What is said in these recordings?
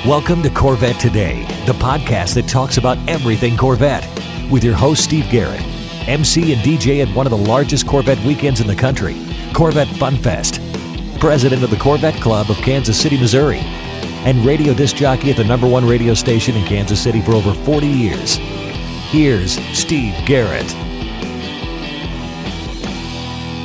Welcome to Corvette Today, the podcast that talks about everything Corvette, with your host Steve Garrett, MC and DJ at one of the largest Corvette weekends in the country, Corvette Fun Fest, president of the Corvette Club of Kansas City, Missouri, and radio disc jockey at the #1 radio station in Kansas City for over 40 years. Here's Steve Garrett.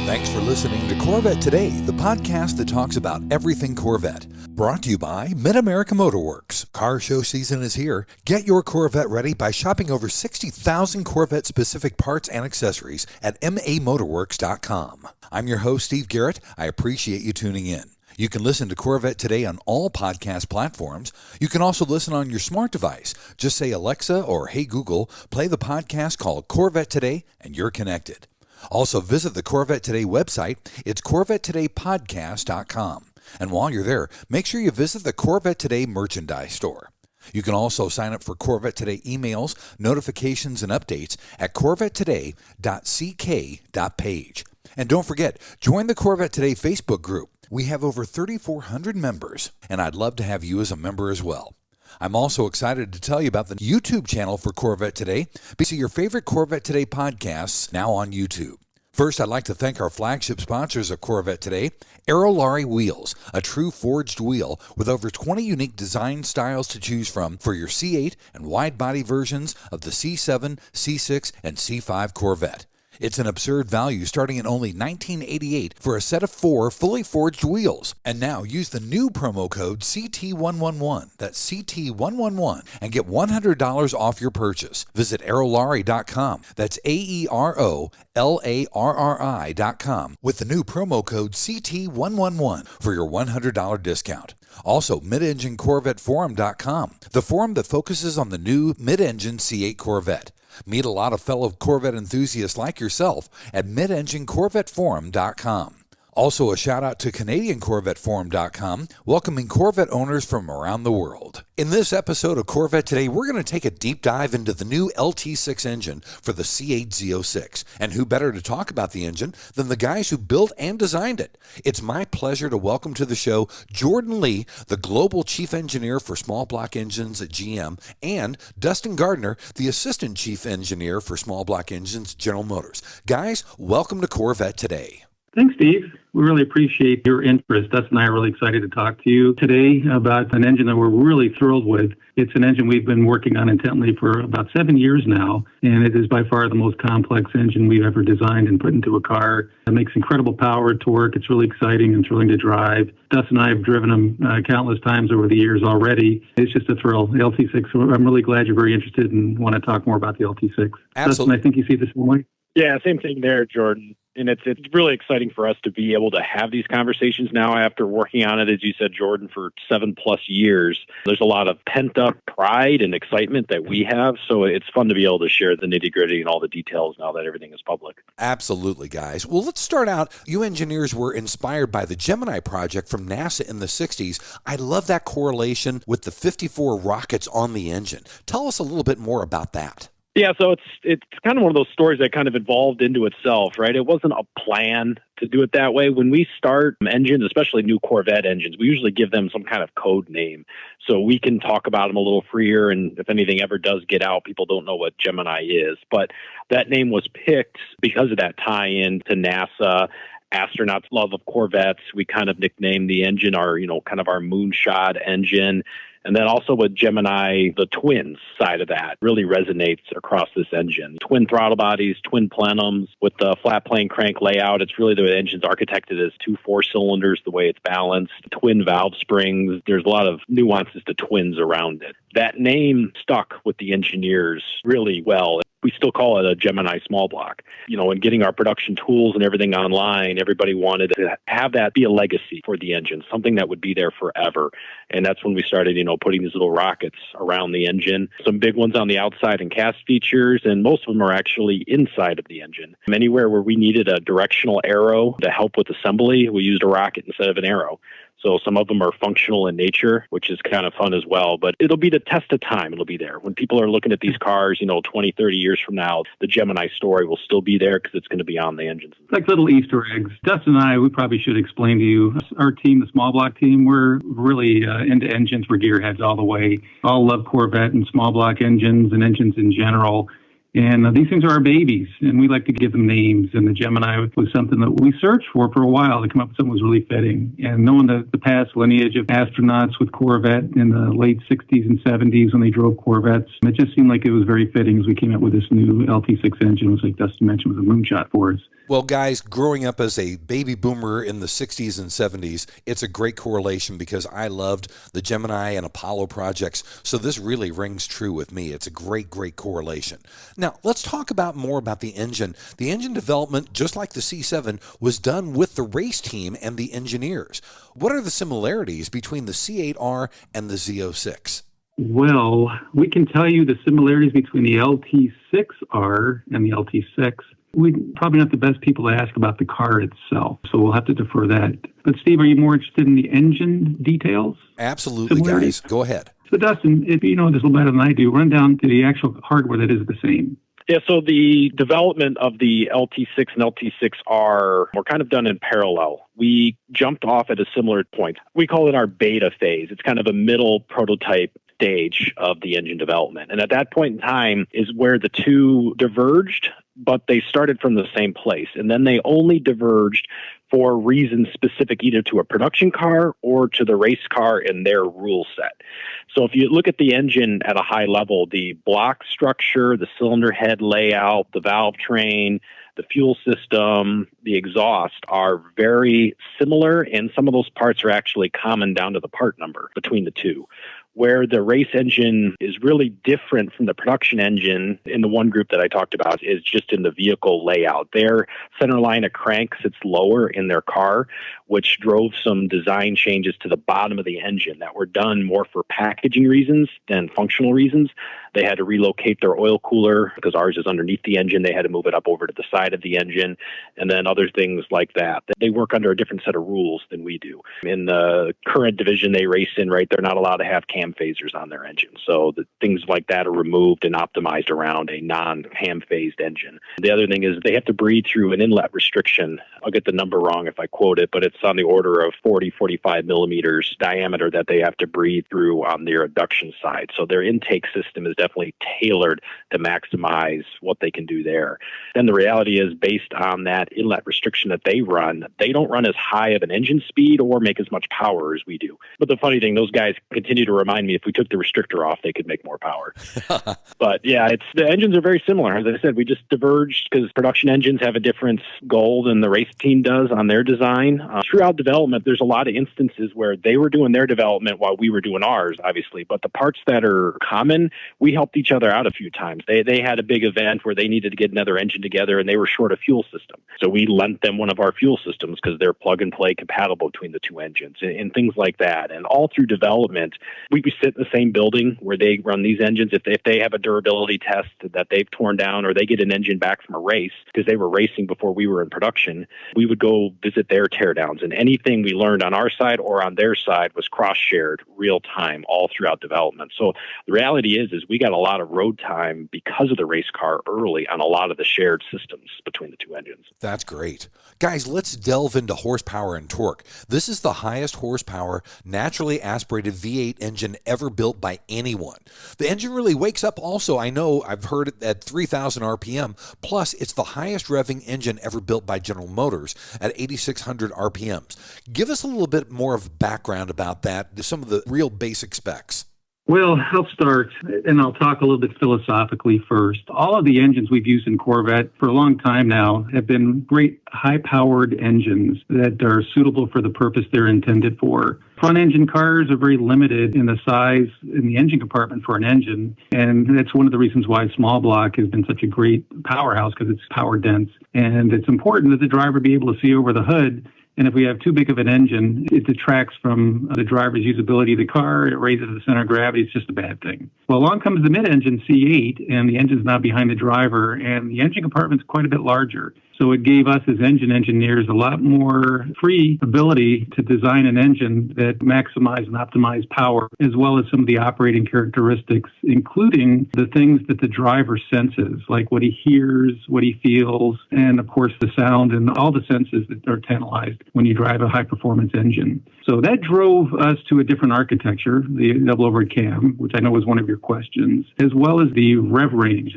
Thanks for listening to Corvette Today, the podcast that talks about everything Corvette. Brought to you by Mid-America MOTORWORKS. Car show season is here. Get your Corvette ready by shopping over 60,000 Corvette-specific parts and accessories at mamotorworks.com. I'm your host, Steve Garrett. I appreciate you tuning in. You can listen to Corvette Today on all podcast platforms. You can also listen on your smart device. Just say Alexa or Hey Google, play the podcast called Corvette Today, and you're connected. Also, visit the Corvette Today website. It's CorvetteTodayPodcast.com. And while you're there, make sure you visit the Corvette Today merchandise store. You can also sign up for Corvette Today emails, notifications, and updates at corvettetoday.ck.page. And don't forget, join the Corvette Today Facebook group. We have over 3,400 members, and I'd love to have you as a member as well. I'm also excited to tell you about the YouTube channel for Corvette Today. See your favorite Corvette Today podcasts now on YouTube. First, I'd like to thank our flagship sponsors of Corvette Today, AEROLARRI Wheels, a true forged wheel with over 20 unique design styles to choose from for your C8 and wide-body versions of the C7, C6, and C5 Corvette. It's an absurd value starting at only $19.88 for a set of 4 fully forged wheels. And now use the new promo code CT111, that's CT111, and get $100 off your purchase. Visit aerolarri.com, that's AEROLARRI.com, with the new promo code CT111 for your $100 discount. Also, MidEngineCorvetteForum.com, the forum that focuses on the new mid-engine C8 Corvette. Meet a lot of fellow Corvette enthusiasts like yourself at MidEngineCorvetteForum.com. Also, a shout out to CanadianCorvetteForum.com, welcoming Corvette owners from around the world. In this episode of Corvette Today, we're going to take a deep dive into the new LT6 engine for the C8 Z06. And who better to talk about the engine than the guys who built and designed it? It's my pleasure to welcome to the show Jordan Lee, the Global Chief Engineer for Small Block Engines at GM, and Dustin Gardner, the Assistant Chief Engineer for Small Block Engines at General Motors. Guys, welcome to Corvette Today. Thanks, Steve. We really appreciate your interest. Dustin and I are really excited to talk to you today about an engine that we're really thrilled with. It's an engine we've been working on intently for about 7 years now, and it is by far the most complex engine we've ever designed and put into a car. It makes incredible power, torque. It's really exciting and thrilling to drive. Dustin and I have driven them countless times over the years already. It's just a thrill. The LT6, I'm really glad you're very interested and want to talk more about the LT6. Absolutely. Dustin, I think you see this one way. Yeah, same thing there, Jordan. And it's really exciting for us to be able to have these conversations now after working on it, as you said, Jordan, for 7+ years. There's a lot of pent-up pride and excitement that we have, so it's fun to be able to share the nitty-gritty and all the details now that everything is public. Absolutely, guys. Well, let's start out. You engineers were inspired by the Gemini project from NASA in the 60s. I love that correlation with the 54 rockets on the engine. Tell us a little bit more about that. Yeah, so it's kind of one of those stories that kind of evolved into itself, right? It wasn't a plan to do it that way. When we start engines, especially new Corvette engines, we usually give them some kind of code name so we can talk about them a little freer. And if anything ever does get out, people don't know what Gemini is. But that name was picked because of that tie-in to NASA. Astronauts' love of Corvettes. We kind of nicknamed the engine our moonshot engine. And then also with Gemini, the twins side of that really resonates across this engine. Twin throttle bodies, twin plenums with the flat plane crank layout. It's really the engine's architected as 2 4-cylinders, the way it's balanced. Twin valve springs. There's a lot of nuances to twins around it. That name stuck with the engineers really well. We still call it a Gemini small block. And getting our production tools and everything online, everybody wanted to have that be a legacy for the engine, something that would be there forever. And that's when we started, putting these little rockets around the engine. Some big ones on the outside and cast features, and most of them are actually inside of the engine. Anywhere where we needed a directional arrow to help with assembly, we used a rocket instead of an arrow. So some of them are functional in nature, which is kind of fun as well. But it'll be the test of time. It'll be there. When people are looking at these cars, 20, 30 years from now, the Gemini story will still be there because it's going to be on the engines. Like little Easter eggs. Dustin and I, we probably should explain to you, our team, the small block team, we're really into engines. We're gearheads all the way. All love Corvette and small block engines and engines in general. And these things are our babies, and we like to give them names. And the Gemini was something that we searched for a while to come up with something that was really fitting. And knowing the past lineage of astronauts with Corvette in the late 60s and 70s when they drove Corvettes, it just seemed like it was very fitting as we came up with this new LT6 engine, which, like Dustin mentioned, was a moonshot for us. Well, guys, growing up as a baby boomer in the 60s and 70s, it's a great correlation because I loved the Gemini and Apollo projects. So this really rings true with me. It's a great, great correlation. Now, let's talk more about the engine. The engine development, just like the C7, was done with the race team and the engineers. What are the similarities between the C8R and the Z06? Well, we can tell you the similarities between the LT6R and the LT6. We're probably not the best people to ask about the car itself, so we'll have to defer that. But Steve, are you more interested in the engine details? Absolutely, guys. Go ahead. So Dustin, if you know this a little better than I do, run down to the actual hardware that is the same. Yeah, so the development of the LT6 and LT6R were kind of done in parallel. We jumped off at a similar point. We call it our beta phase. It's kind of a middle prototype stage of the engine development. And at that point in time is where the two diverged, but they started from the same place. And then they only diverged for reasons specific either to a production car or to the race car and their rule set. So if you look at the engine at a high level, the block structure, the cylinder head layout, the valve train, the fuel system, the exhaust are very similar, and some of those parts are actually common down to the part number between the two. Where the race engine is really different from the production engine in the one group that I talked about is just in the vehicle layout. Their center line of crank sits lower in their car, which drove some design changes to the bottom of the engine that were done more for packaging reasons than functional reasons. They had to relocate their oil cooler because ours is underneath the engine. They had to move it up over to the side of the engine, and then other things like that. They work under a different set of rules than we do. In the current division they race in, right, they're not allowed to have cam phasers on their engine. So the things like that are removed and optimized around a non-cam phased engine. The other thing is they have to breathe through an inlet restriction. I'll get the number wrong if I quote it, but it's on the order of 45 millimeters diameter that they have to breathe through on their adduction side. So their intake system is definitely tailored to maximize what they can do there. Then the reality is, based on that inlet restriction that they don't run as high of an engine speed or make as much power as we do. But the funny thing, those guys continue to remind me if we took the restrictor off, they could make more power. But yeah, the engines are very similar. As I said, we just diverged because production engines have a different goal than the race team does on their design. Throughout development, there's a lot of instances where they were doing their development while we were doing ours, obviously. But the parts that are common, we helped each other out a few times. They had a big event where they needed to get another engine together and they were short a fuel system. So we lent them one of our fuel systems because they're plug and play compatible between the two engines and things like that. And all through development, we sit in the same building where they run these engines. If they have a durability test that they've torn down or they get an engine back from a race because they were racing before we were in production, we would go visit their teardowns. And anything we learned on our side or on their side was cross-shared real time all throughout development. So the reality is we got a lot of road time because of the race car early on a lot of the shared systems between the two engines. That's great. Guys, let's delve into horsepower and torque. This is the highest horsepower, naturally aspirated V8 engine ever built by anyone. The engine really wakes up also, I know, I've heard it at 3,000 RPM, plus it's the highest revving engine ever built by General Motors at 8,600 RPMs. Give us a little bit more of background about that, some of the real basic specs. Well, I'll start, and I'll talk a little bit philosophically first. All of the engines we've used in Corvette for a long time now have been great high-powered engines that are suitable for the purpose they're intended for. Front-engine cars are very limited in the size in the engine compartment for an engine, and that's one of the reasons why small block has been such a great powerhouse, because it's power-dense. And it's important that the driver be able to see over the hood. And if we have too big of an engine, it detracts from the driver's usability of the car. It raises the center of gravity. It's just a bad thing. Well, along comes the mid-engine C8, and the engine's now behind the driver, and the engine compartment's quite a bit larger. So it gave us as engine engineers a lot more free ability to design an engine that maximized and optimized power, as well as some of the operating characteristics, including the things that the driver senses, like what he hears, what he feels, and of course the sound and all the senses that are tantalized when you drive a high-performance engine. So that drove us to a different architecture, the double overhead cam, which I know was one of your questions, as well as the rev range.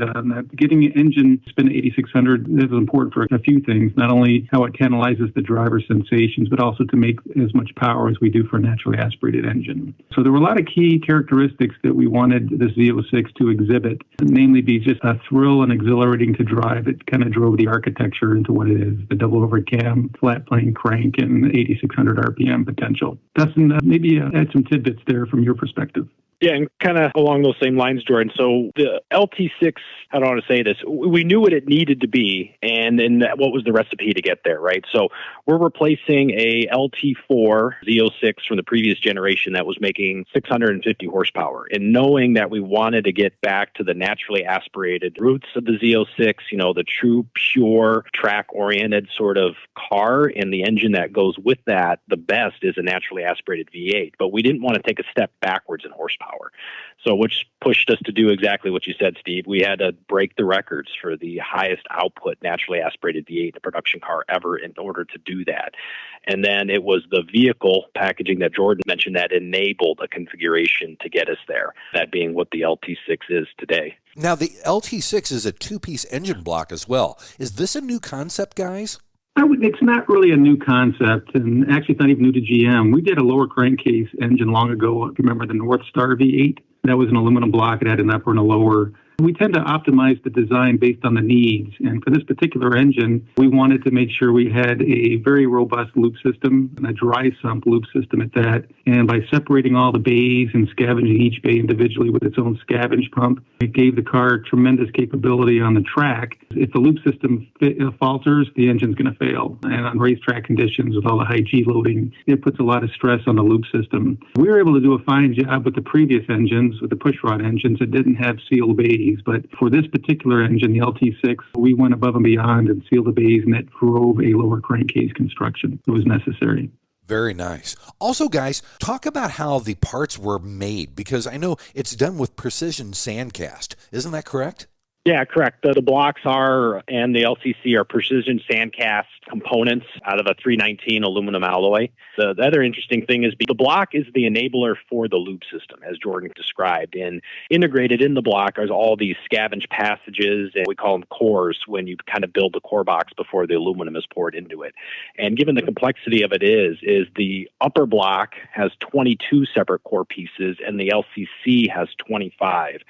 Getting an engine spin 8,600 is important for a few things, not only how it tantalizes the driver's sensations, but also to make as much power as we do for a naturally aspirated engine. So there were a lot of key characteristics that we wanted this Z06 to exhibit, namely be just a thrill and exhilarating to drive. It kind of drove the architecture into what it is, the double overhead cam, flat plane crank, and 8,600 RPM potential. Dustin, maybe add some tidbits there from your perspective. Yeah, and kind of along those same lines, Jordan. So the LT6, I don't want to say this, we knew what it needed to be, and then what was the recipe to get there, right? So we're replacing a LT4 Z06 from the previous generation that was making 650 horsepower. And knowing that we wanted to get back to the naturally aspirated roots of the Z06, you know, the true, pure, track-oriented sort of car, and the engine that goes with that, the best is a naturally aspirated V8. But we didn't want to take a step backwards in horsepower. So which pushed us to do exactly what you said, Steve. We had to break the records for the highest output naturally aspirated V8 in a production car ever in order to do that. And then it was the vehicle packaging that Jordan mentioned that enabled a configuration to get us there, that being what the LT6 is today. Now, the LT6 is a two-piece engine block as well. Is this a new concept, guys? It's not really a new concept, and actually it's not even new to GM. We did a lower crankcase engine long ago. If you remember the North Star V8? That was an aluminum block. It had an upper and a lower. We tend to optimize the design based on the needs. And for this particular engine, we wanted to make sure we had a very robust loop system and a dry sump loop system at that. And by separating all the bays and scavenging each bay individually with its own scavenge pump, it gave the car tremendous capability on the track. If the loop system falters, the engine's going to fail. And on racetrack conditions with all the high G loading, it puts a lot of stress on the loop system. We were able to do a fine job with the previous engines, with the pushrod engines that didn't have sealed bays. But for this particular engine, the LT6, we went above and beyond and sealed the bays, and that drove a lower crankcase construction. It was necessary. Very nice. Also, guys, talk about how the parts were made, because I know it's done with precision sandcast. Isn't that correct? Yeah, correct. The blocks are, and the LCC are precision sandcast components out of a 319 aluminum alloy. The other interesting thing is the block is the enabler for the loop system, as Jordan described. And integrated in the block are all these scavenge passages, and we call them cores when you kind of build the core box before the aluminum is poured into it. And given the complexity of it is the upper block has 22 separate core pieces, and the LCC has 25.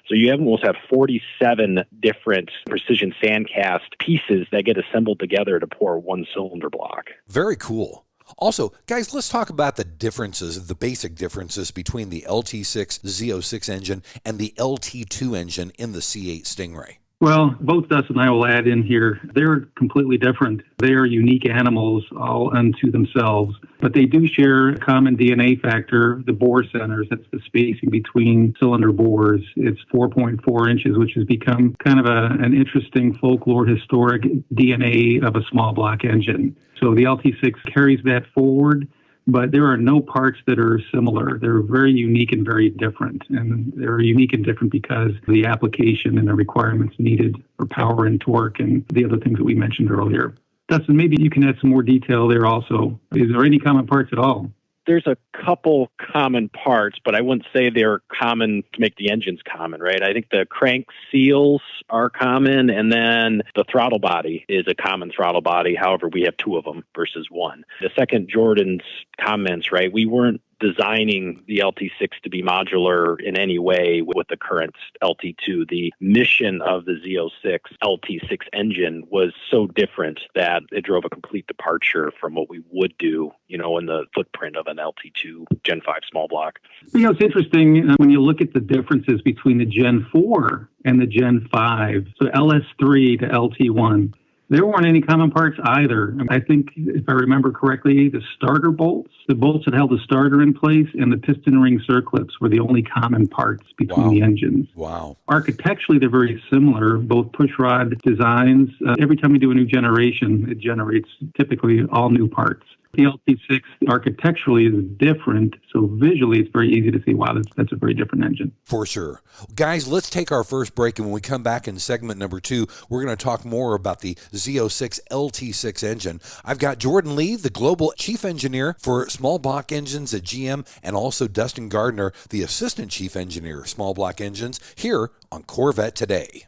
So you almost have 47 different precision sandcast pieces that get assembled together to pour one cylinder block. Very cool. Also, guys, let's talk about the differences, the basic differences between the LT6 Z06 engine and the LT2 engine in the C8 Stingray. Well, both Dustin and I will add in here, they're completely different. They are unique animals all unto themselves, but they do share a common DNA factor, the bore centers. That's the spacing between cylinder bores. It's 4.4 inches, which has become kind of an interesting folklore, historic DNA of a small block engine. So the LT6 carries that forward. But there are no parts that are similar. They're very unique and very different. And they're unique and different because of the application and the requirements needed for power and torque and the other things that we mentioned earlier. Dustin, maybe you can add some more detail there also. Is there any common parts at all? There's a couple common parts, but I wouldn't say they're common to make the engines common, right? I think the crank seals are common, and then the throttle body is a common throttle body. However, we have two of them versus one. The second, Jordan's comments, right? We weren't designing the LT6 to be modular in any way with the current LT2. The mission of the Z06 LT6 engine was so different that it drove a complete departure from what we would do, in the footprint of an LT2 Gen 5 small block. It's interesting when you look at the differences between the Gen 4 and the Gen 5, so LS3 to LT1. There weren't any common parts either. I think, if I remember correctly, the starter bolts, the bolts that held the starter in place, and the piston ring circlips were the only common parts between the engines. Wow. Architecturally, they're very similar, both pushrod designs. Every time we do a new generation, it generates typically all new parts. The LT6 architecturally is different, so visually it's very easy to see, wow, that's a very different engine. For sure. Guys, let's take our first break, and when we come back in segment number 2, we're going to talk more about the Z06 LT6 engine. I've got Jordan Lee, the Global Chief Engineer for Small Block Engines at GM, and also Dustin Gardner, the Assistant Chief Engineer of Small Block Engines, here on Corvette Today.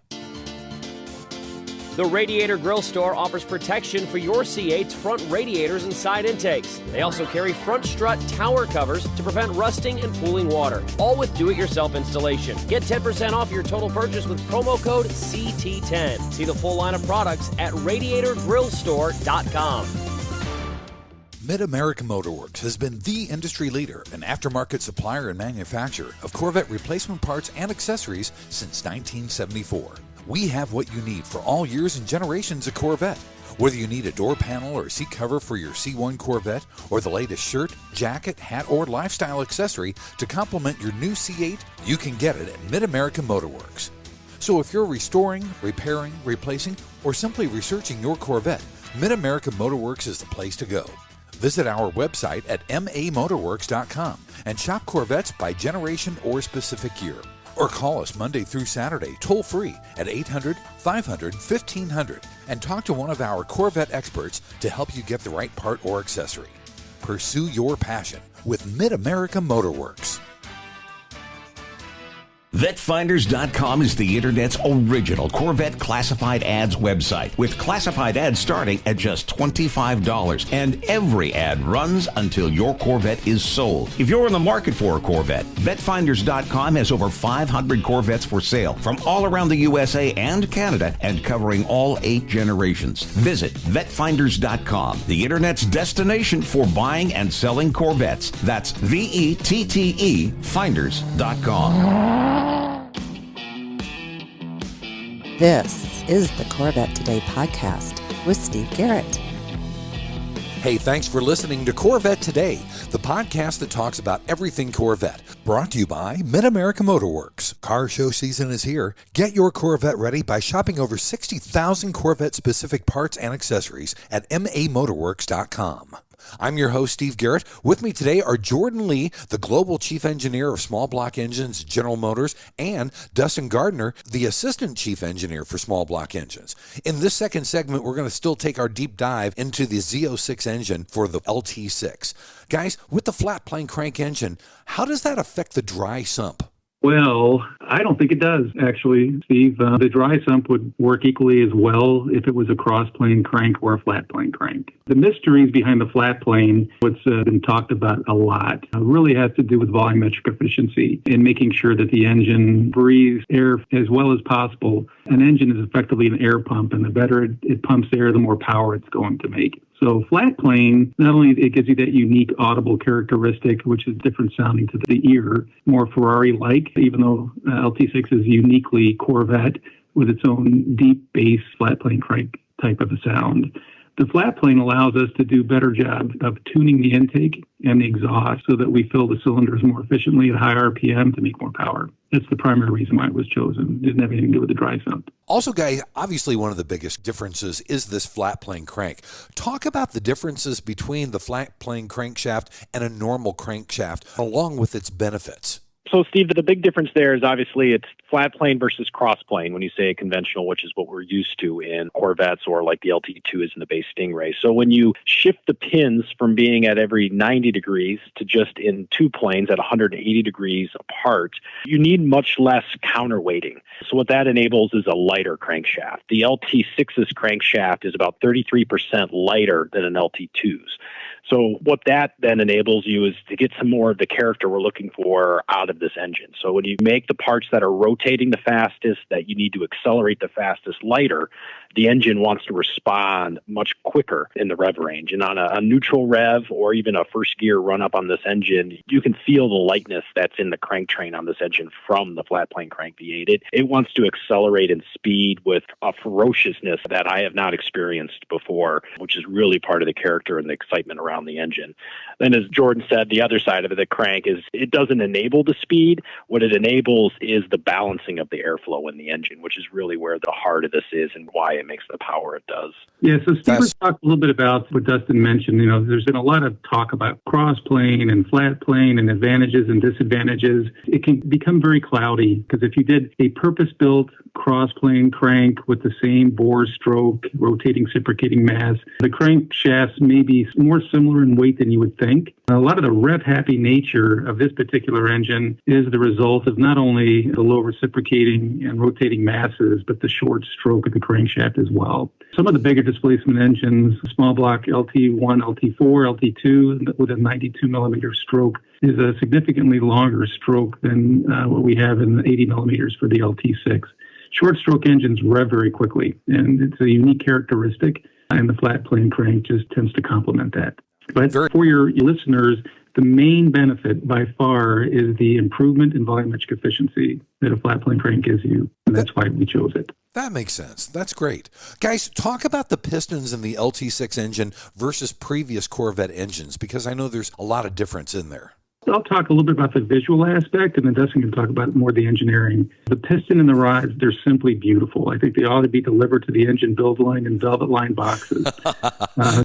The Radiator Grill Store offers protection for your C8's front radiators and side intakes. They also carry front strut tower covers to prevent rusting and pooling water, all with do-it-yourself installation. Get 10% off your total purchase with promo code CT10. See the full line of products at radiatorgrillstore.com. Mid-America Motorworks has been the industry leader and aftermarket supplier and manufacturer of Corvette replacement parts and accessories since 1974. We have what you need for all years and generations of Corvette. Whether you need a door panel or seat cover for your C1 Corvette, or the latest shirt, jacket, hat, or lifestyle accessory to complement your new C8, you can get it at Mid-America Motorworks. So if you're restoring, repairing, replacing, or simply researching your Corvette, Mid-America Motorworks is the place to go. Visit our website at mamotorworks.com and shop Corvettes by generation or specific year. Or call us Monday through Saturday, toll-free at 800-500-1500 and talk to one of our Corvette experts to help you get the right part or accessory. Pursue your passion with Mid-America Motorworks. VetteFinders.com is the Internet's original Corvette classified ads website, with classified ads starting at just $25, and every ad runs until your Corvette is sold. If you're in the market for a Corvette, VetteFinders.com has over 500 Corvettes for sale from all around the USA and Canada, and covering all 8 generations. Visit VetteFinders.com, the Internet's destination for buying and selling Corvettes. That's VETTE Finders.com. This is the Corvette Today podcast with Steve Garrett. Hey, thanks for listening to Corvette Today, the podcast that talks about everything Corvette. Brought to you by Mid-America Motorworks. Car show season is here. Get your Corvette ready by shopping over 60,000 Corvette-specific parts and accessories at mamotorworks.com. I'm your host, Steve Garrett. With me today are Jordan Lee, the Global Chief Engineer of Small Block Engines, General Motors, and Dustin Gardner, the Assistant Chief Engineer for Small Block Engines. In this second segment, we're going to still take our deep dive into the Z06 engine for the LT6. Guys, with the flat plane crank engine, how does that affect the dry sump? Well, I don't think it does, actually, Steve. The dry sump would work equally as well if it was a cross-plane crank or a flat-plane crank. The mysteries behind the flat plane, what's been talked about a lot, really has to do with volumetric efficiency and making sure that the engine breathes air as well as possible. An engine is effectively an air pump, and the better it pumps air, the more power it's going to make. So flat plane, not only it gives you that unique audible characteristic, which is different sounding to the ear, more Ferrari-like, even though LT6 is uniquely Corvette with its own deep bass flat plane crank type of a sound. The flat plane allows us to do a better job of tuning the intake and the exhaust so that we fill the cylinders more efficiently at high RPM to make more power. That's the primary reason why it was chosen. It didn't have anything to do with the dry sump. Also, guys, obviously one of the biggest differences is this flat plane crank. Talk about the differences between the flat plane crankshaft and a normal crankshaft, along with its benefits. So, Steve, the big difference there is obviously it's flat plane versus cross plane when you say conventional, which is what we're used to in Corvettes or like the LT2 is in the base Stingray. So when you shift the pins from being at every 90 degrees to just in 2 planes at 180 degrees apart, you need much less counterweighting. So what that enables is a lighter crankshaft. The LT6's crankshaft is about 33% lighter than an LT2's. So what that then enables you is to get some more of the character we're looking for out of this engine. So when you make the parts that are rotating the fastest, that you need to accelerate the fastest lighter, the engine wants to respond much quicker in the rev range. And on a neutral rev or even a first gear run up on this engine, you can feel the lightness that's in the crank train on this engine from the flat plane crank V8. It wants to accelerate in speed with a ferociousness that I have not experienced before, which is really part of the character and the excitement around the engine. Then, as Jordan said, the other side of it, the crank, is it doesn't enable the speed. What it enables is the balancing of the airflow in the engine, which is really where the heart of this is and why it makes the power it does. Yeah, so Steve was talking a little bit about what Dustin mentioned. There's been a lot of talk about cross-plane and flat plane and advantages and disadvantages. It can become very cloudy because if you did a purpose-built cross-plane crank with the same bore stroke, rotating reciprocating mass, the crank shafts may be more similar in weight than you would think. A lot of the rev-happy nature of this particular engine is the result of not only the low reciprocating and rotating masses, but the short stroke of the crankshaft as well. Some of the bigger displacement engines, small block LT1, LT4, LT2 with a 92 millimeter stroke is a significantly longer stroke than what we have in the 80 millimeters for the LT6. Short stroke engines rev very quickly, and it's a unique characteristic, and the flat plane crank just tends to complement that. But for your listeners, the main benefit by far is the improvement in volumetric efficiency that a flat plane crank gives you, and that's why we chose it. That makes sense. That's great. Guys, talk about the pistons in the LT6 engine versus previous Corvette engines, because I know there's a lot of difference in there. I'll talk a little bit about the visual aspect, and then Dustin can talk about more the engineering. The piston and the rods, they're simply beautiful. I think they ought to be delivered to the engine build line in velvet lined boxes.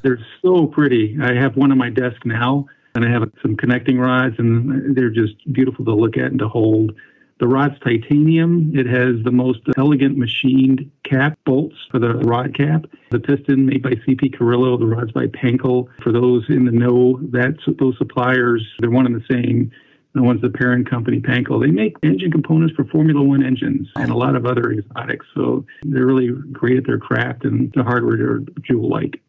They're so pretty. I have one on my desk now, and I have some connecting rods, and they're just beautiful to look at and to hold. The rod's titanium. It has the most elegant machined cap bolts for the rod cap. The piston made by CP Carrillo, the rod's by Pankel. For those in the know, those suppliers, they're one and the same. The one's the parent company, Pankel. They make engine components for Formula One engines and a lot of other exotics. So they're really great at their craft, and the hardware are jewel-like.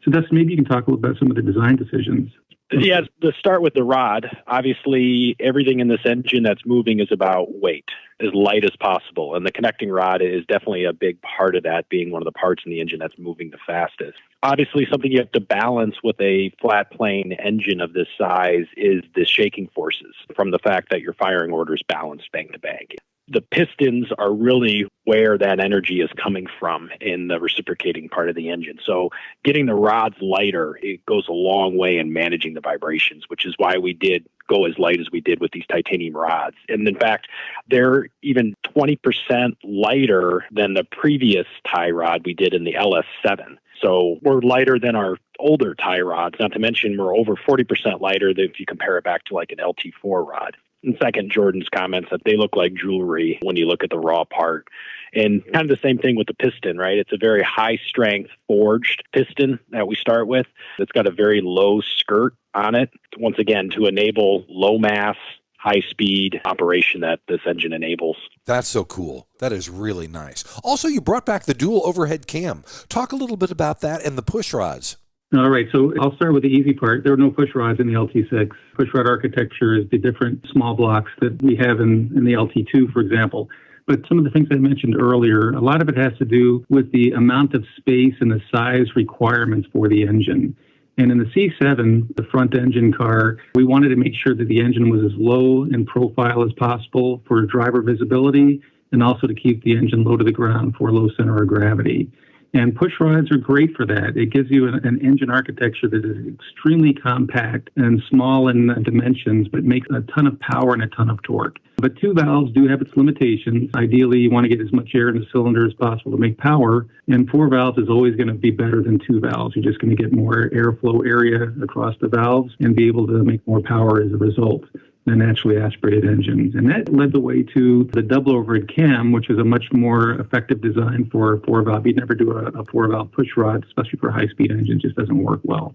So Dustin, maybe you can talk a little about some of the design decisions. Yeah, to start with the rod, obviously everything in this engine that's moving is about weight, as light as possible. And the connecting rod is definitely a big part of that, being one of the parts in the engine that's moving the fastest. Obviously, something you have to balance with a flat plane engine of this size is the shaking forces from the fact that your firing order is balanced bank to bank. The pistons are really where that energy is coming from in the reciprocating part of the engine. So getting the rods lighter, it goes a long way in managing the vibrations, which is why we did go as light as we did with these titanium rods. And in fact, they're even 20% lighter than the previous tie rod we did in the LS7. So we're lighter than our older tie rods, not to mention we're over 40% lighter than if you compare it back to like an LT4 rod. And second, Jordan's comments that they look like jewelry when you look at the raw part. And kind of the same thing with the piston, right? It's a very high-strength forged piston that we start with. It's got a very low skirt on it, once again, to enable low-mass, high-speed operation that this engine enables. That's so cool. That is really nice. Also, you brought back the dual overhead cam. Talk a little bit about that and the push rods. All right, so I'll start with the easy part. There are no push rods in the LT6. Push rod architecture is the different small blocks that we have in the LT2, for example. But some of the things I mentioned earlier, a lot of it has to do with the amount of space and the size requirements for the engine. And in the C7, the front engine car, we wanted to make sure that the engine was as low in profile as possible for driver visibility, and also to keep the engine low to the ground for low center of gravity. And push rods are great for that. It gives you an engine architecture that is extremely compact and small in dimensions, but makes a ton of power and a ton of torque. But two valves do have its limitations. Ideally, you want to get as much air in the cylinder as possible to make power. And four valves is always going to be better than two valves. You're just going to get more airflow area across the valves and be able to make more power as a result than naturally aspirated engines. And that led the way to the double overhead cam, which is a much more effective design for a four-valve. You'd never do a four-valve push rod, especially for a high-speed engine. It just doesn't work well.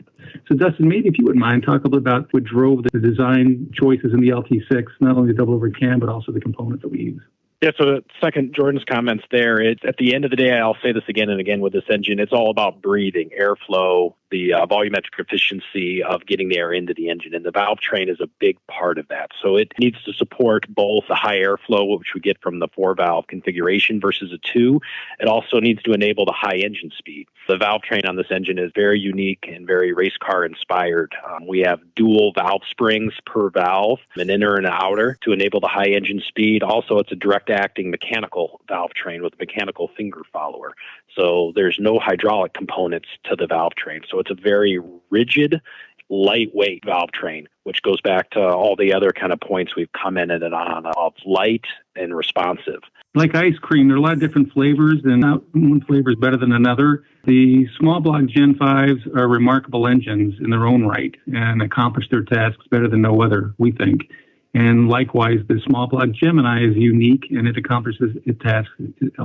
So, Dustin, maybe if you wouldn't mind, talk a little about what drove the design choices in the LT6, not only the double overhead cam, but also the components that we use. Yeah, so second, Jordan's comments there, it's at the end of the day, I'll say this again and again with this engine, it's all about breathing, airflow, the volumetric efficiency of getting the air into the engine. And the valve train is a big part of that. So it needs to support both the high airflow, which we get from the 4-valve configuration versus a 2. It also needs to enable the high engine speed. The valve train on this engine is very unique and very race car inspired. We have dual valve springs per valve, an inner and an outer, to enable the high engine speed. Also, it's a direct acting mechanical valve train with a mechanical finger follower. So there's no hydraulic components to the valve train. So it's a very rigid, lightweight valve train, which goes back to all the other kind of points we've commented on of light and responsive. Like ice cream, there are a lot of different flavors, and not one flavor is better than another. The small block Gen 5s are remarkable engines in their own right and accomplish their tasks better than no other, we think. And likewise, the small block Gemini is unique, and it accomplishes its tasks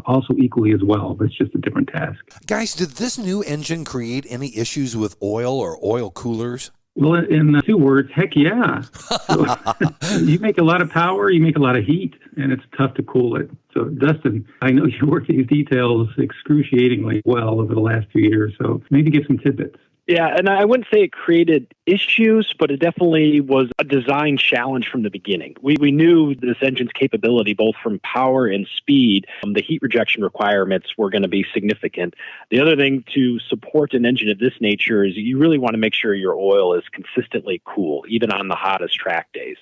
also equally as well, but it's just a different task. Guys, did this new engine create any issues with oil or oil coolers? Well, in 2 words, heck yeah. So, you make a lot of power, you make a lot of heat, and it's tough to cool it. So, Dustin, I know you work these details excruciatingly well over the last few years, so maybe give some tidbits. Yeah, and I wouldn't say it created issues, but it definitely was a design challenge from the beginning. We knew this engine's capability, both from power and speed, the heat rejection requirements were going to be significant. The other thing to support an engine of this nature is you really want to make sure your oil is consistently cool, even on the hottest track days.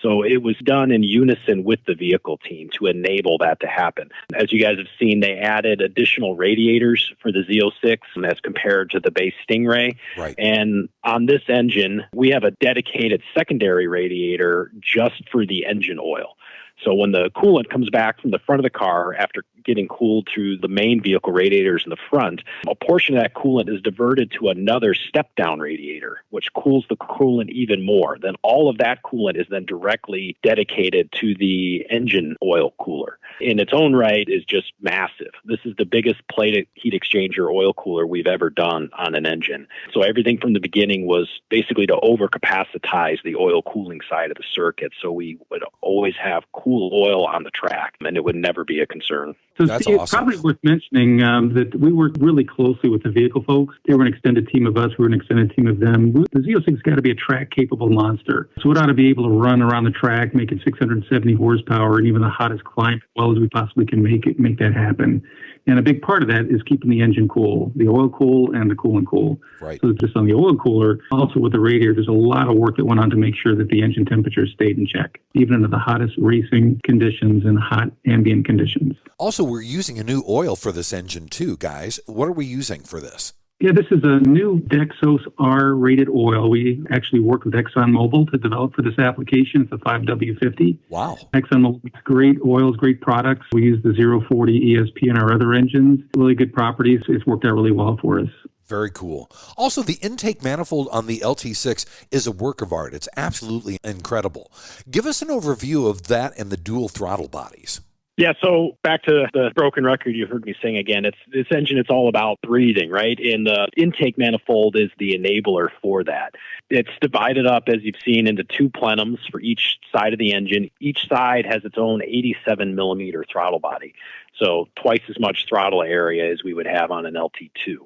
So it was done in unison with the vehicle team to enable that to happen. As you guys have seen, they added additional radiators for the Z06 as compared to the base Stingray. Right. And on this engine, we have a dedicated secondary radiator just for the engine oil. So when the coolant comes back from the front of the car after getting cooled through the main vehicle radiators in the front, a portion of that coolant is diverted to another step-down radiator, which cools the coolant even more. Then all of that coolant is then directly dedicated to the engine oil cooler. In its own right is just massive. This is the biggest plate heat exchanger oil cooler we've ever done on an engine. So everything from the beginning was basically to overcapacitize the oil cooling side of the circuit. So we would always have cool oil on the track, and it would never be a concern. So That's Steve, awesome. Probably worth mentioning that we worked really closely with the vehicle folks. They were an extended team of us. We were an extended team of them. The Z06's got to be a track-capable monster. So it ought to be able to run around the track, making 670 horsepower, and even the hottest climb as well as we possibly can make that happen. And a big part of that is keeping the engine cool, the oil cool and the coolant cool. Right. So just on the oil cooler, also with the radiator, there's a lot of work that went on to make sure that the engine temperature stayed in check, even under the hottest racing conditions and hot ambient conditions. Also, we're using a new oil for this engine too, guys. What are we using for this? Yeah, this is a new Dexos R-rated oil. We actually worked with ExxonMobil to develop for this application. It's a 5W50. Wow. ExxonMobil makes great oils, great products. We use the 040 ESP in our other engines. Really good properties. It's worked out really well for us. Very cool. Also, the intake manifold on the LT6 is a work of art. It's absolutely incredible. Give us an overview of that and the dual throttle bodies. Yeah, so back to the broken record you heard me sing again. This engine, it's all about breathing, right? And the intake manifold is the enabler for that. It's divided up, as you've seen, into 2 plenums for each side of the engine. Each side has its own 87 millimeter throttle body, so twice as much throttle area as we would have on an LT2.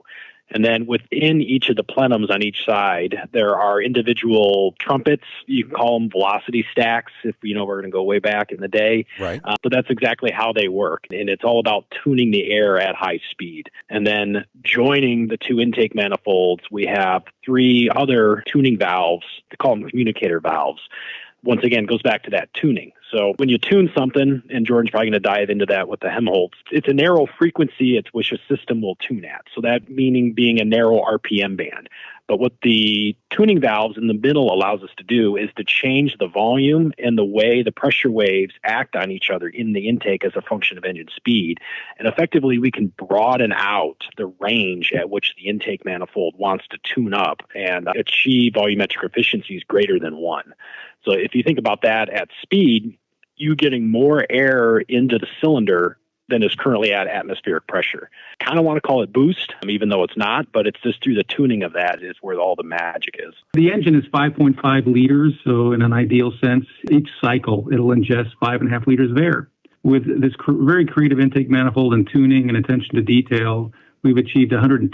And then within each of the plenums on each side, there are individual trumpets. You can call them velocity stacks if, we're going to go way back in the day. Right. But that's exactly how they work. And it's all about tuning the air at high speed. And then joining the 2 intake manifolds, we have 3 other tuning valves. They call them communicator valves. Once again, goes back to that tuning. So when you tune something, and Jordan's probably going to dive into that with the Helmholtz, it's a narrow frequency at which a system will tune at. So that meaning being a narrow RPM band. But what the tuning valves in the middle allows us to do is to change the volume and the way the pressure waves act on each other in the intake as a function of engine speed. And effectively, we can broaden out the range at which the intake manifold wants to tune up and achieve volumetric efficiencies greater than 1. So if you think about that at speed, you getting more air into the cylinder than is currently at atmospheric pressure. Kind of want to call it boost, even though it's not, but it's just through the tuning of that is where all the magic is. The engine is 5.5 liters, so in an ideal sense, each cycle it'll ingest 5.5 liters of air. With this very creative intake manifold and tuning and attention to detail, we've achieved 110%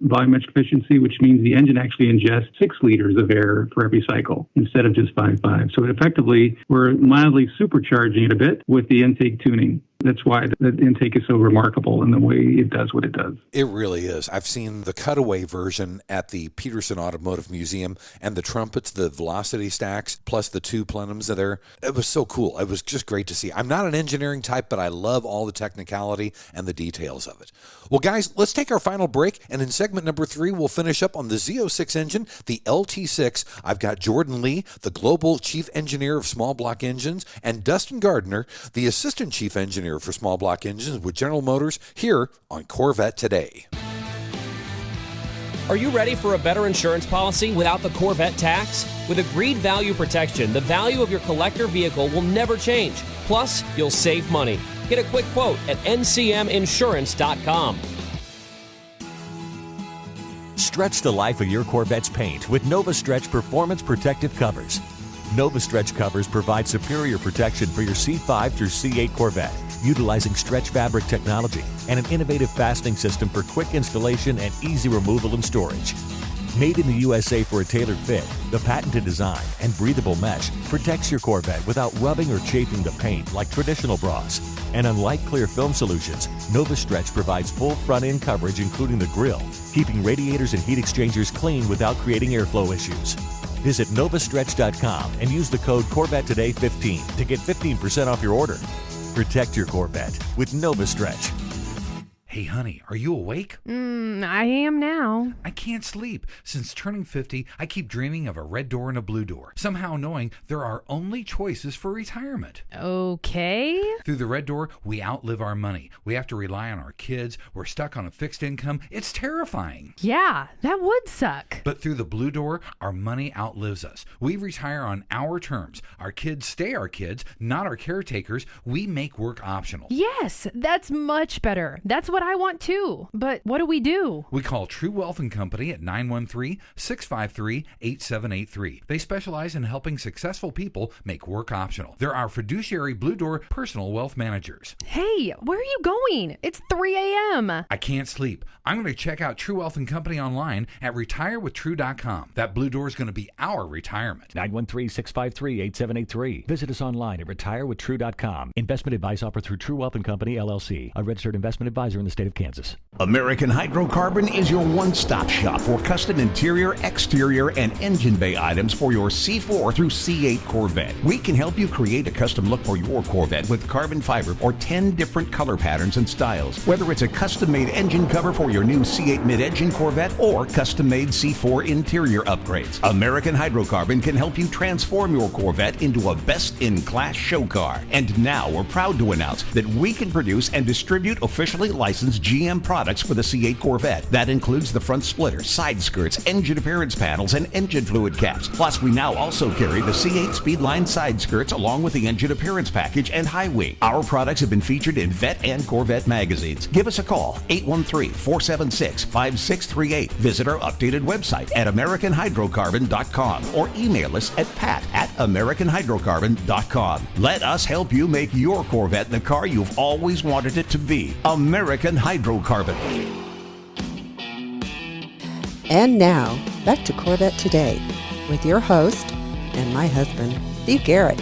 volumetric efficiency, which means the engine actually ingests 6 liters of air for every cycle instead of just 5.5. So effectively, we're mildly supercharging it a bit with the intake tuning. That's why the intake is so remarkable in the way it does what it does. It really is. I've seen the cutaway version at the Peterson Automotive Museum, and the trumpets, the velocity stacks, plus the 2 plenums there. It was so cool. It was just great to see. I'm not an engineering type, but I love all the technicality and the details of it. Well, guys, let's take our final break, and in segment number 3, we'll finish up on the Z06 engine, the LT6. I've got Jordan Lee, the Global Chief Engineer of Small Block Engines, and Dustin Gardner, the Assistant Chief Engineer for Small Block Engines with General Motors, here on Corvette Today. Are you ready for a better insurance policy without the Corvette tax? With agreed value protection, the value of your collector vehicle will never change. Plus, you'll save money. Get a quick quote at ncminsurance.com. Stretch the life of your Corvette's paint with NovaStretch Performance Protective Covers. NovaStretch covers provide superior protection for your C5 through C8 Corvette, utilizing stretch fabric technology and an innovative fastening system for quick installation and easy removal and storage. Made in the USA for a tailored fit, the patented design and breathable mesh protects your Corvette without rubbing or chafing the paint like traditional bras. And unlike clear film solutions, NovaStretch provides full front-end coverage including the grille, keeping radiators and heat exchangers clean without creating airflow issues. Visit novastretch.com and use the code CorvetteToday15 to get 15% off your order. Protect your Corvette with NovaStretch. Hey, honey, are you awake? I am now. I can't sleep. Since turning 50, I keep dreaming of a red door and a blue door, somehow knowing there are only choices for retirement. Okay. Through the red door, we outlive our money. We have to rely on our kids. We're stuck on a fixed income. It's terrifying. Yeah, that would suck. But through the blue door, our money outlives us. We retire on our terms. Our kids stay our kids, not our caretakers. We make work optional. Yes, that's much better. That's what I want too. But what do we do? We call True Wealth & Company at 913-653-8783. They specialize in helping successful people make work optional. They're our fiduciary Blue Door personal wealth managers. Hey, where are you going? It's 3 a.m. I can't sleep. I'm going to check out True Wealth & Company online at retirewithtrue.com. That Blue Door is going to be our retirement. 913-653-8783. Visit us online at retirewithtrue.com. Investment advice offered through True Wealth & Company, LLC, a registered investment advisor in the state of Kansas. American Hydrocarbon is your one-stop shop for custom interior, exterior, and engine bay items for your C4 through C8 Corvette. We can help you create a custom look for your Corvette with carbon fiber or 10 different color patterns and styles. Whether it's a custom-made engine cover for your new C8 mid-engine Corvette or custom-made C4 interior upgrades, American Hydrocarbon can help you transform your Corvette into a best-in-class show car. And now we're proud to announce that we can produce and distribute officially licensed GM products for the C8 Corvette. That includes the front splitter, side skirts, engine appearance panels, and engine fluid caps. Plus, we now also carry the C8 Speedline side skirts along with the engine appearance package and high wing. Our products have been featured in Vette and Corvette magazines. Give us a call, 813-476-5638. Visit our updated website at AmericanHydrocarbon.com or email us at pat@AmericanHydrocarbon.com. Let us help you make your Corvette the car you've always wanted it to be. American Hydrocarbon. And now, back to Corvette Today with your host and my husband, Steve Garrett.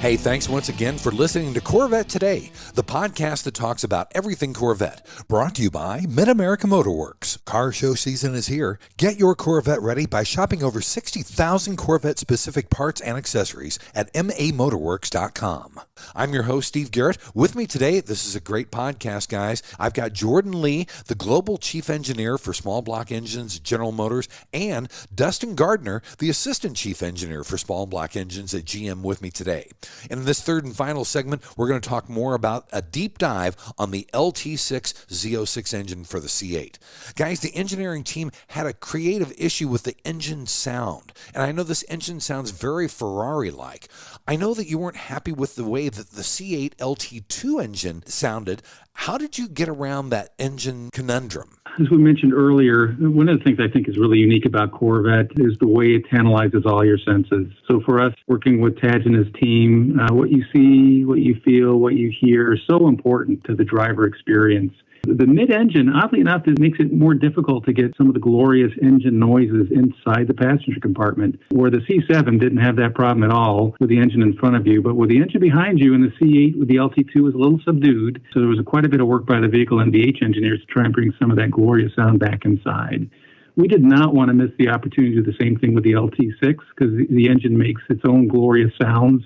Hey, thanks once again for listening to Corvette Today, the podcast that talks about everything Corvette, brought to you by Mid-America MotorWorks. Car show season is here. Get your Corvette ready by shopping over 60,000 Corvette-specific parts and accessories at mamotorworks.com. I'm your host, Steve Garrett. With me today, this is a great podcast, guys. I've got Jordan Lee, the Global Chief Engineer for Small Block Engines at General Motors, and Dustin Gardner, the Assistant Chief Engineer for Small Block Engines at GM with me today. And in this third and final segment, we're going to talk more about a deep dive on the LT6 Z06 engine for the C8. Guys, the engineering team had a creative issue with the engine sound. And I know this engine sounds very Ferrari-like. I know that you weren't happy with the way that the C8 LT2 engine sounded. How did you get around that engine conundrum? As we mentioned earlier, one of the things I think is really unique about Corvette is the way it analyzes all your senses. So for us, working with Taj and his team, what you see, what you feel, what you hear is so important to the driver experience. The mid-engine, oddly enough, it makes it more difficult to get some of the glorious engine noises inside the passenger compartment, where the C7 didn't have that problem at all with the engine in front of you. But with the engine behind you in the C8 with the LT2 was a little subdued, so there was quite a bit of work by the vehicle NVH engineers to try and bring some of that glorious sound back inside. We did not want to miss the opportunity to do the same thing with the LT6 because the engine makes its own glorious sounds.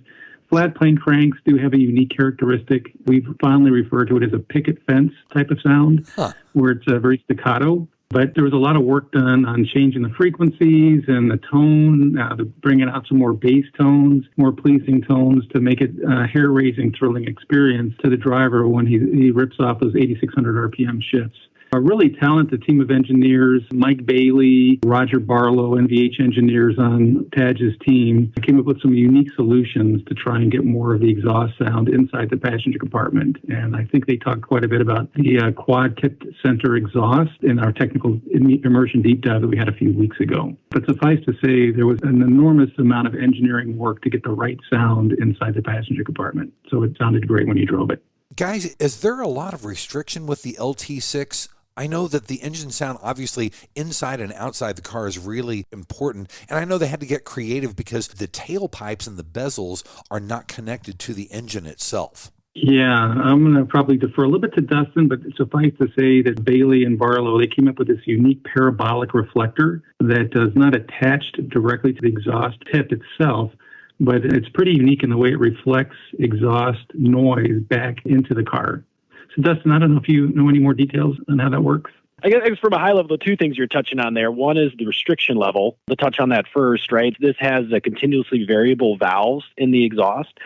Flat plane cranks do have a unique characteristic. We've fondly referred to it as a picket fence type of sound, where it's very staccato. But there was a lot of work done on changing the frequencies and the tone, bringing out some more bass tones, more pleasing tones to make it a hair-raising, thrilling experience to the driver when he rips off those 8,600 RPM shifts. A really talented team of engineers, Mike Bailey, Roger Barlow, NVH engineers on Tadge's team, came up with some unique solutions to try and get more of the exhaust sound inside the passenger compartment. And I think they talked quite a bit about the quad tip center exhaust in our technical immersion deep dive that we had a few weeks ago. But suffice to say, there was an enormous amount of engineering work to get the right sound inside the passenger compartment. So it sounded great when you drove it. Guys, is there a lot of restriction with the LT6? I know that the engine sound, obviously, inside and outside the car is really important. And I know they had to get creative because the tailpipes and the bezels are not connected to the engine itself. Yeah, I'm going to probably defer a little bit to Dustin, but suffice to say that Bailey and Barlow, they came up with this unique parabolic reflector that does not attach directly to the exhaust tip itself, but it's pretty unique in the way it reflects exhaust noise back into the car. So, Dustin, I don't know if you know any more details on how that works. I guess from a high level, the two things you're touching on there. One is the restriction level. To touch on that first, right? This has a continuously variable valves in the exhaust.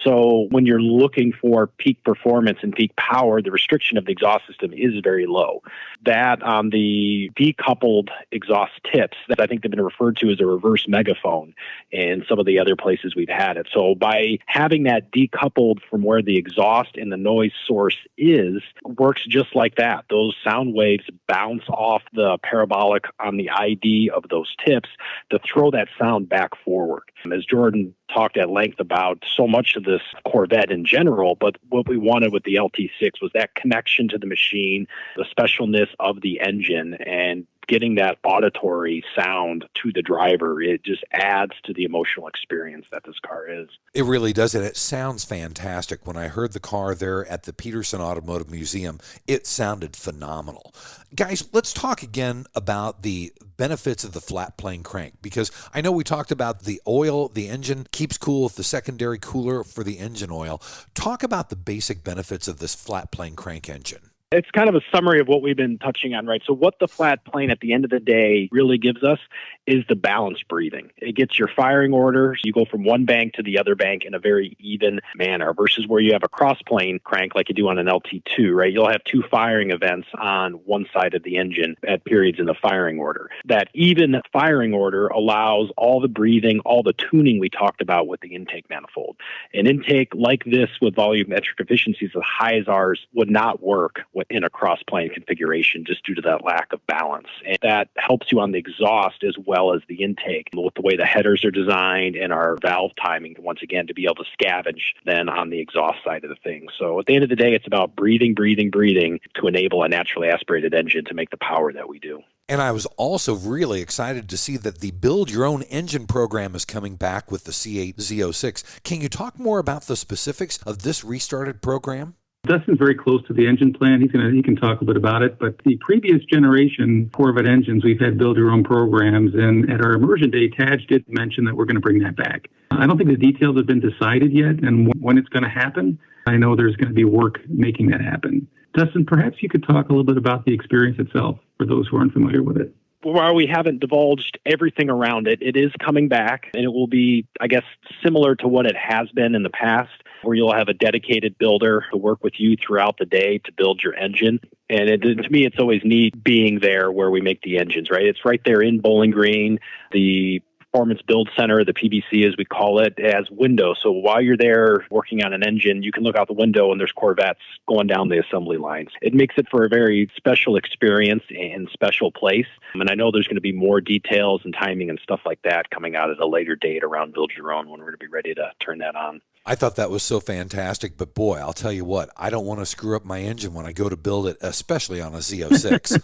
So when you're looking for peak performance and peak power, the restriction of the exhaust system is very low. That on the decoupled exhaust tips, that I think they've been referred to as a reverse megaphone in some of the other places we've had it. So by having that decoupled from where the exhaust and the noise source is, works just like that. Those sound waves bounce off the parabolic on the ID of those tips to throw that sound back forward. As Jordan talked at length about so much of this Corvette in general, but what we wanted with the LT6 was that connection to the machine, the specialness of the engine, and getting that auditory sound to the driver. It just adds to the emotional experience that this car is. It really does, and it sounds fantastic. When I heard the car there at the Peterson Automotive Museum, it sounded phenomenal. Guys, let's talk again about the benefits of the flat plane crank, because I know we talked about the oil, the engine keeps cool with the secondary cooler for the engine oil. Talk about the basic benefits of this flat plane crank engine. It's kind of a summary of what we've been touching on, right? So what the flat plane at the end of the day really gives us is the balanced breathing. It gets your firing order. You go from one bank to the other bank in a very even manner versus where you have a cross plane crank like you do on an LT2, right? You'll have two firing events on one side of the engine at periods in the firing order. That even firing order allows all the breathing, all the tuning we talked about with the intake manifold. An intake like this with volumetric efficiencies as high as ours would not work in a cross-plane configuration just due to that lack of balance. And that helps you on the exhaust as well as the intake with the way the headers are designed and our valve timing, once again, to be able to scavenge then on the exhaust side of the thing. So at the end of the day, it's about breathing to enable a naturally aspirated engine to make the power that we do. And I was also really excited to see that the Build Your Own Engine program is coming back with the C8 Z06. Can you talk more about the specifics of this restarted program? Dustin's very close to the engine plan. He can talk a bit about it. But the previous generation Corvette engines, we've had build your own programs. And at our immersion day, Tadge did mention that we're going to bring that back. I don't think the details have been decided yet and when it's going to happen. I know there's going to be work making that happen. Dustin, perhaps you could talk a little bit about the experience itself for those who aren't familiar with it. While we haven't divulged everything around it, it is coming back, and it will be, I guess, similar to what it has been in the past, where you'll have a dedicated builder to work with you throughout the day to build your engine. And to me, it's always neat being there where we make the engines, right? It's right there in Bowling Green. The Performance Build Center, the PBC as we call it, as windows. So while you're there working on an engine, you can look out the window and there's Corvettes going down the assembly lines. It makes it for a very special experience and special place. And I know there's going to be more details and timing and stuff like that coming out at a later date around Build Your Own when we're going to be ready to turn that on. I thought that was so fantastic, but boy, I'll tell you what, I don't want to screw up my engine when I go to build it, especially on a Z06.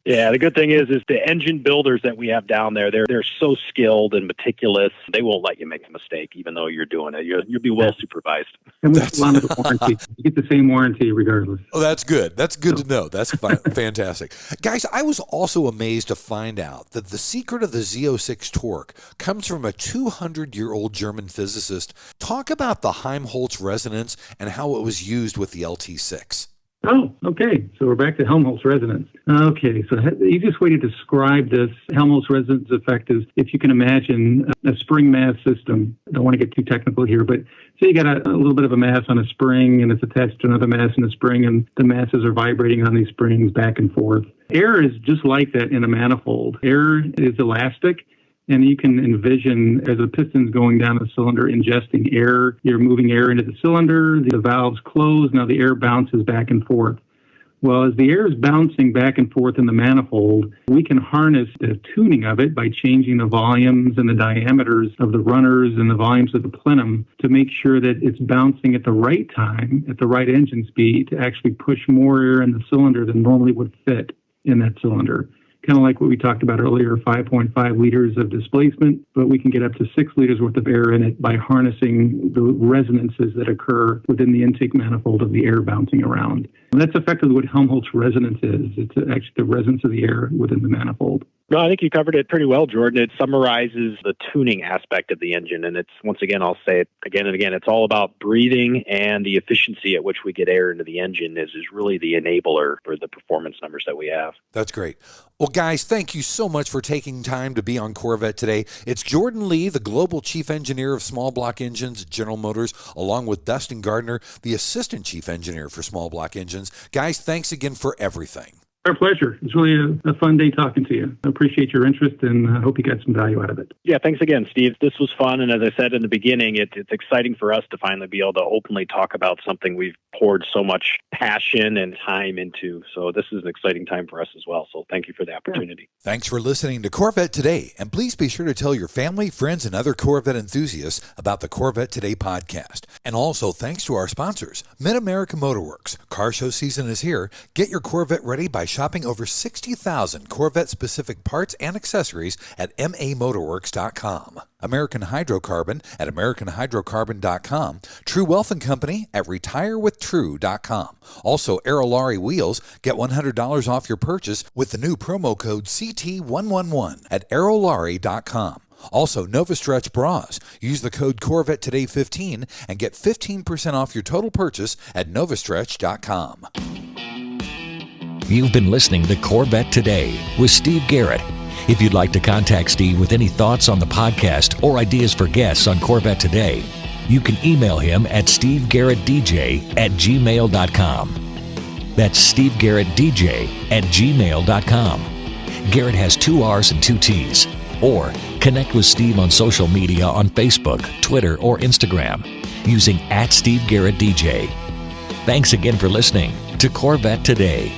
Yeah, the good thing is the engine builders that we have down there, they're so skilled and meticulous. They won't let you make a mistake, even though you're doing it. You'll be well supervised. And with a lot of the warranty, you get the same warranty regardless. Oh, that's good. That's good to know. That's fantastic. Guys, I was also amazed to find out that the secret of the Z06 torque comes from a 200-year-old German physicist. Talk about the Helmholtz resonance and how it was used with the LT6. Oh, okay. So we're back to Helmholtz resonance. Okay, so the easiest way to describe this Helmholtz resonance effect is if you can imagine a spring mass system. I don't want to get too technical here, but say you got a little bit of a mass on a spring and it's attached to another mass in a spring, and the masses are vibrating on these springs back and forth. Air is just like that in a manifold. Air is elastic. And you can envision as the piston's going down the cylinder, ingesting air. You're moving air into the cylinder. The valves close. Now the air bounces back and forth. Well, as the air is bouncing back and forth in the manifold, we can harness the tuning of it by changing the volumes and the diameters of the runners and the volumes of the plenum to make sure that it's bouncing at the right time, at the right engine speed, to actually push more air in the cylinder than normally would fit in that cylinder. Kind of like what we talked about earlier, 5.5 liters of displacement, but we can get up to 6 liters worth of air in it by harnessing the resonances that occur within the intake manifold of the air bouncing around. And that's effectively what Helmholtz resonance is. It's actually the resonance of the air within the manifold. No, I think you covered it pretty well, Jordan. It summarizes the tuning aspect of the engine. And it's, once again, I'll say it again and again, it's all about breathing, and the efficiency at which we get air into the engine is really the enabler for the performance numbers that we have. That's great. Well, guys, thank you so much for taking time to be on Corvette Today. It's Jordan Lee, the Global Chief Engineer of Small Block Engines at General Motors, along with Dustin Gardner, the Assistant Chief Engineer for Small Block Engines. Guys, thanks again for everything. Our pleasure. It's really a fun day talking to you. I appreciate your interest, and I hope you got some value out of it. Yeah, thanks again, Steve. This was fun, and as I said in the beginning, it's exciting for us to finally be able to openly talk about something we've poured so much passion and time into. So this is an exciting time for us as well. So thank you for the opportunity. Thanks for listening to Corvette Today, and please be sure to tell your family, friends, and other Corvette enthusiasts about the Corvette Today podcast. And also thanks to our sponsors, Mid-America MotorWorks. Car show season is here. Get your Corvette ready by shopping over 60,000 Corvette-specific parts and accessories at mamotorworks.com. American Hydrocarbon at americanhydrocarbon.com. True Wealth & Company at retirewithtrue.com. Also, AEROLARRI Wheels. Get $100 off your purchase with the new promo code CT111 at aerolarri.com. Also, Nova Stretch Bras. Use the code Corvette Today 15 and get 15% off your total purchase at novastretch.com. You've been listening to Corvette Today with Steve Garrett. If you'd like to contact Steve with any thoughts on the podcast or ideas for guests on Corvette Today, you can email him at stevegarrettdj@gmail.com. That's stevegarrettdj@gmail.com. Garrett has 2 R's and 2 T's. Or connect with Steve on social media on Facebook, Twitter, or Instagram using @SteveGarrettDJ. Thanks again for listening to Corvette Today.